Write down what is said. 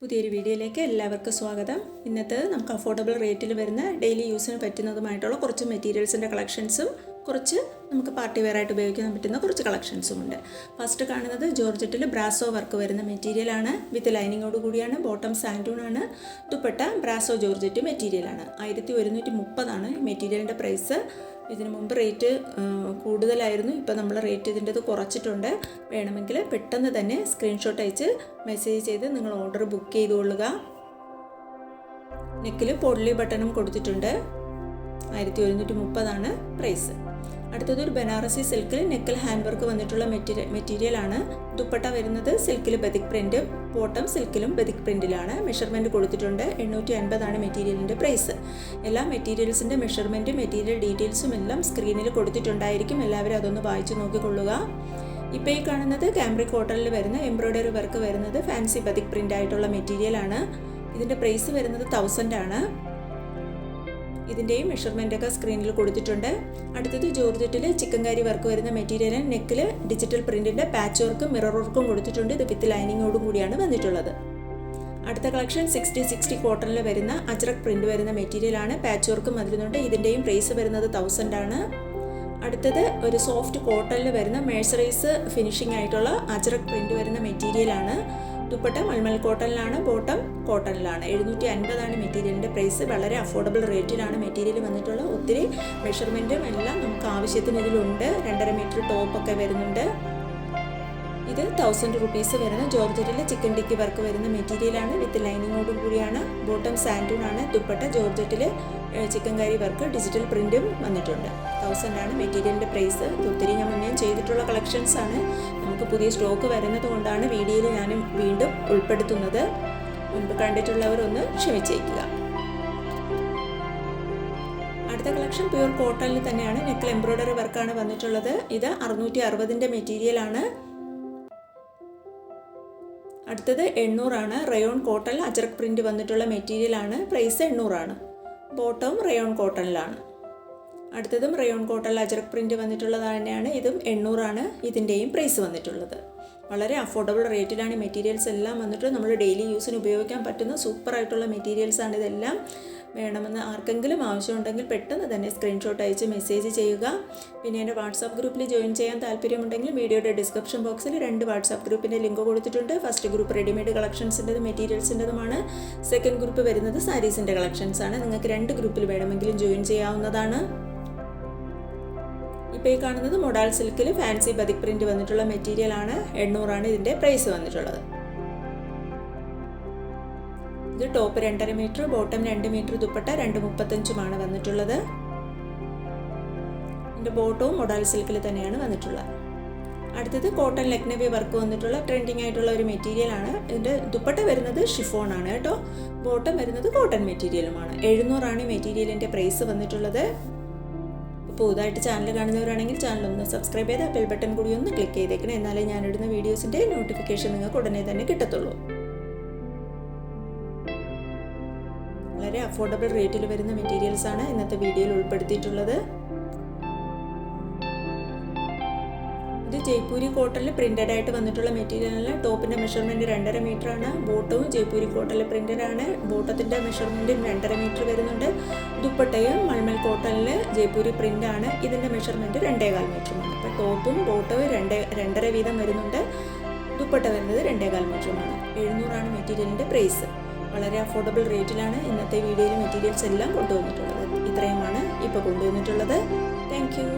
പുതിയൊരു വീഡിയോയിലേക്ക് എല്ലാവർക്കും സ്വാഗതം. ഇന്നത്തെ നമുക്ക് അഫോർഡബിൾ റേറ്റിൽ വരുന്ന ഡെയിലി യൂസിന് പറ്റുന്നതുമായിട്ടുള്ള കുറച്ച് മെറ്റീരിയൽസിൻ്റെ കളക്ഷൻസും കുറച്ച് നമുക്ക് പാർട്ടി വെയർ ആയിട്ട് ഉപയോഗിക്കാൻ പറ്റുന്ന കുറച്ച് കളക്ഷൻസും ഉണ്ട്. ഫസ്റ്റ് കാണുന്നത് ജോർജറ്റിൽ ബ്രാസോ വർക്ക് വരുന്ന മെറ്റീരിയലാണ്. വിത്ത് ലൈനിങ്ങോട് കൂടിയാണ്. ബോട്ടം സാൻഡൂണാണ്. ദുപ്പട്ട ബ്രാസോ ജോർജറ്റ് മെറ്റീരിയലാണ്. 1130 ഈ മെറ്റീരിയലിൻ്റെ പ്രൈസ്. ഇതിനു മുമ്പ് റേറ്റ് കൂടുതലായിരുന്നു. ഇപ്പോൾ നമ്മൾ റേറ്റ് ഇതിൻ്റെത് കുറച്ചിട്ടുണ്ട്. വേണമെങ്കിൽ പെട്ടെന്ന് തന്നെ സ്ക്രീൻഷോട്ട് അയച്ച് മെസ്സേജ് ചെയ്ത് നിങ്ങൾ ഓർഡർ ബുക്ക് ചെയ്തുകൊള്ളുക. നെക്കിൽ പൊള്ളി ബട്ടണും കൊടുത്തിട്ടുണ്ട്. 1130 പ്രൈസ്. അടുത്തത് ഒരു ബനാറസി സിൽക്കിൽ നെക്കിൽ ഹാൻഡ് വർക്ക് വന്നിട്ടുള്ള മെറ്റീരിയലാണ്. ദുപ്പട്ട വരുന്നത് സിൽക്കിൽ ബതിക് പ്രിൻറ്റും ബോട്ടം സിൽക്കിലും ബതിക് പ്രിൻറ്റിലാണ്. മെഷർമെൻറ്റ് കൊടുത്തിട്ടുണ്ട്. 850 മെറ്റീരിയലിൻ്റെ പ്രൈസ്. എല്ലാ മെറ്റീരിയൽസിൻ്റെ മെഷർമെൻറ്റും മെറ്റീരിയൽ ഡീറ്റെയിൽസും എല്ലാം സ്ക്രീനിൽ കൊടുത്തിട്ടുണ്ടായിരിക്കും. എല്ലാവരും അതൊന്ന് വായിച്ച് നോക്കിക്കൊള്ളുക. ഇപ്പോൾ ഈ കാണുന്നത് കാംബ്രിക് കോട്ടണിൽ വരുന്ന എംബ്രോയ്ഡറി വർക്ക് വരുന്നത് ഫാൻസി ബതിക് പ്രിൻ്റ് ആയിട്ടുള്ള മെറ്റീരിയലാണ്. ഇതിൻ്റെ പ്രൈസ് വരുന്നത് 1000 ആണ്. ഇതിൻ്റെയും മെഷർമെൻറ്റൊക്കെ സ്ക്രീനിൽ കൊടുത്തിട്ടുണ്ട്. അടുത്തത് ജോർജറ്റിൽ ചിക്കൻകാരി വർക്ക് വരുന്ന മെറ്റീരിയൽ. നെക്കിൽ ഡിജിറ്റൽ പ്രിൻറ്റിൻ്റെ പാച്ച് വർക്കും മിറർ വർക്കും കൊടുത്തിട്ടുണ്ട്. ഇത് വിത്ത് ലൈനിങ്ങോടും കൂടിയാണ് വന്നിട്ടുള്ളത്. അടുത്ത കളക്ഷൻ 60 കോട്ടണിൽ വരുന്ന അജ്രക് പ്രിൻറ്റ് വരുന്ന മെറ്റീരിയലാണ്. പാച്ച് വർക്കും വരുന്നുണ്ട്. ഇതിൻ്റെയും പ്രൈസ് വരുന്നത് 1000 ആണ്. അടുത്തത് ഒരു സോഫ്റ്റ് കോട്ടണിൽ വരുന്ന മേഴ്സറൈസ് ഫിനിഷിംഗ് ആയിട്ടുള്ള അജ്രക് പ്രിൻറ്റ് വരുന്ന മെറ്റീരിയലാണ്. ദുപ്പട്ട മൽമൽ കോട്ടണിലാണ്. ബോട്ടം കോട്ടണിലാണ്. 750 മെറ്റീരിയലിൻ്റെ പ്രൈസ്. വളരെ അഫോർഡബിൾ റേറ്റിലാണ് മെറ്റീരിയൽ വന്നിട്ടുള്ളത്. ഒത്തിരി മെഷർമെൻറ്റും എല്ലാം നമുക്ക് ആവശ്യത്തിന് ഇതിലുണ്ട്. 2.5 മീറ്റർ ടോപ്പൊക്കെ വരുന്നുണ്ട്. ഇത് 1000 റുപ്പീസ് വരുന്ന ജോർജറ്റിൽ ചിക്കൻ ടിക്കി വർക്ക് വരുന്ന മെറ്റീരിയലാണ്. വിത്ത് ലൈനിങ്ങോടും കൂടിയാണ്. ബോട്ടം സാൻഡൂണാണ്. ദുപ്പട്ട ജോർജറ്റിൽ ചിക്കൻകാരി വർക്ക് ഡിജിറ്റൽ പ്രിൻറ്റും വന്നിട്ടുണ്ട്. 1000 ആണ് മെറ്റീരിയലിൻ്റെ പ്രൈസ്. ഒത്തിരി ഞാൻ മുന്നേ ചെയ്തിട്ടുള്ള കളക്ഷൻസ് ആണ്. നമുക്ക് പുതിയ സ്റ്റോക്ക് വരുന്നത് കൊണ്ടാണ് വീഡിയോയിൽ ഞാൻ വീണ്ടും ഉൾപ്പെടുത്തുന്നത്. മുൻപ് കണ്ടിട്ടുള്ളവരൊന്ന് ക്ഷമിച്ചേക്കുക. അടുത്ത കളക്ഷൻ പ്യൂർ കോട്ടണിൽ തന്നെയാണ്. നെക്കിൽ എംബ്രോയ്ഡറി വർക്കാണ് വന്നിട്ടുള്ളത്. ഇത് 660 മെറ്റീരിയലാണ്. അടുത്തത് 800 ആണ്. റയോൺ കോട്ടണിൽ അജ്രക് പ്രിൻറ്റ് വന്നിട്ടുള്ള മെറ്റീരിയലാണ്. പ്രൈസ് 800 ആണ്. ബോട്ടവും റയോൺ കോട്ടണിലാണ്. അടുത്തതും റയോൺ കോട്ടണിൽ അജ്രക് പ്രിൻറ്റ് വന്നിട്ടുള്ളത് തന്നെയാണ്. ഇതും 800 ആണ്. ഇതിൻ്റെയും പ്രൈസ് വന്നിട്ടുള്ളത്. വളരെ അഫോർഡബിൾ റേറ്റിലാണ് ഈ മെറ്റീരിയൽസ് എല്ലാം വന്നിട്ട് നമ്മൾ ഡെയിലി യൂസിന് ഉപയോഗിക്കാൻ പറ്റുന്ന സൂപ്പറായിട്ടുള്ള മെറ്റീരിയൽസാണ് ഇതെല്ലാം. വേണമെന്ന് ആർക്കെങ്കിലും ആവശ്യമുണ്ടെങ്കിൽ പെട്ടെന്ന് തന്നെ സ്ക്രീൻഷോട്ട് അയച്ച് മെസ്സേജ് ചെയ്യുക. പിന്നെ എൻ്റെ വാട്സാപ്പ് ഗ്രൂപ്പിൽ ജോയിൻ ചെയ്യാൻ താല്പര്യമുണ്ടെങ്കിൽ വീഡിയോയുടെ ഡിസ്ക്രിപ്ഷൻ ബോക്സിൽ 2 വാട്സാപ്പ് ഗ്രൂപ്പിൻ്റെ ലിങ്ക് കൊടുത്തിട്ടുണ്ട്. ഫസ്റ്റ് ഗ്രൂപ്പ് റെഡിമെയ്ഡ് കളക്ഷൻസിൻ്റെതും മെറ്റീരിയൽസിൻ്റെതുമാണ്. സെക്കൻഡ് ഗ്രൂപ്പ് വരുന്നത് സാരീസിൻ്റെ കളക്ഷൻസാണ്. നിങ്ങൾക്ക് 2 ഗ്രൂപ്പിൽ വേണമെങ്കിലും ജോയിൻ ചെയ്യാവുന്നതാണ്. ഇപ്പോൾ ഈ കാണുന്നത് മൊഡാൾ സിൽക്കിൽ ഫാൻസി ബതിക് പ്രിൻറ്റ് വന്നിട്ടുള്ള മെറ്റീരിയലാണ്. 800 ആണ് ഇതിൻ്റെ പ്രൈസ് വന്നിട്ടുള്ളത്. ഇത് top 2.5 metre, bottom 2 metre, dupatta 2.35 വന്നിട്ടുള്ളത്. ഇതിൻ്റെ ബോട്ടവും മൊഡാൾ സിൽക്കിൽ തന്നെയാണ് വന്നിട്ടുള്ളത്. അടുത്തത് കോട്ടൺ ലക്നവി വർക്ക് വന്നിട്ടുള്ള ട്രെൻഡിങ് ആയിട്ടുള്ള ഒരു മെറ്റീരിയലാണ്. ഇതിൻ്റെ ദുപ്പട്ട വരുന്നത് ഷിഫോൺ ആണ് കേട്ടോ. ബോട്ടം വരുന്നത് കോട്ടൺ മെറ്റീരിയലുമാണ്. 700 ആണ് ഈ മെറ്റീരിയലിൻ്റെ പ്രൈസ് വന്നിട്ടുള്ളത്. പുതുതായിട്ട് ചാനൽ കാണുന്നവരാണെങ്കിൽ ചാനൽ ഒന്ന് സബ്സ്ക്രൈബ് ചെയ്ത് ബെൽ ബട്ടൺ കൂടി ഒന്ന് ക്ലിക്ക് ചെയ്തേക്കണം. എന്നാലേ ഞാനിടുന്ന വീഡിയോസിൻ്റെ നോട്ടിഫിക്കേഷൻ നിങ്ങൾക്ക് ഉടനെ തന്നെ കിട്ടത്തുള്ളൂ. വളരെ അഫോർഡബിൾ റേറ്റിൽ വരുന്ന മെറ്റീരിയൽസാണ് ഇന്നത്തെ വീഡിയോയിൽ ഉൾപ്പെടുത്തിയിട്ടുള്ളത്. ഇത് ജയ്പൂരി കോട്ടണിൽ പ്രിന്റഡ് ആയിട്ട് വന്നിട്ടുള്ള മെറ്റീരിയലാണ്. ടോപ്പിൻ്റെ മെഷർമെൻറ്റ് 2.5 മീറ്റർ ആണ്. ബോട്ടവും ജയ്പൂരി കോട്ടണിൽ പ്രിന്റഡ് ആണ്. ബോട്ടത്തിൻ്റെ മെഷർമെൻറ്റ് 2.5 മീറ്റർ വരുന്നുണ്ട്. ദുപ്പട്ടയും മൾമൽ കോട്ടണിൽ ജയ്പൂരി പ്രിൻ്റ് ആണ്. ഇതിൻ്റെ മെഷർമെൻറ്റ് 2.25 മീറ്ററുമാണ്. അപ്പോൾ ടോപ്പും ബോട്ടവും 2.5 വീതം വരുന്നുണ്ട്. ദുപ്പട്ട വരുന്നത് 2.25 മീറ്ററുമാണ്. 700 ആണ് മെറ്റീരിയലിൻ്റെ പ്രൈസ്. വളരെ അഫോർഡബിൾ റേറ്റിലാണ് ഇന്നത്തെ വീഡിയോയിൽ മെറ്റീരിയൽസ് എല്ലാം കൊണ്ടുവന്നിട്ടുള്ളത്. ഇത്രയുമാണ് ഇപ്പോൾ കൊണ്ടുവന്നിട്ടുള്ളത്. Thank you.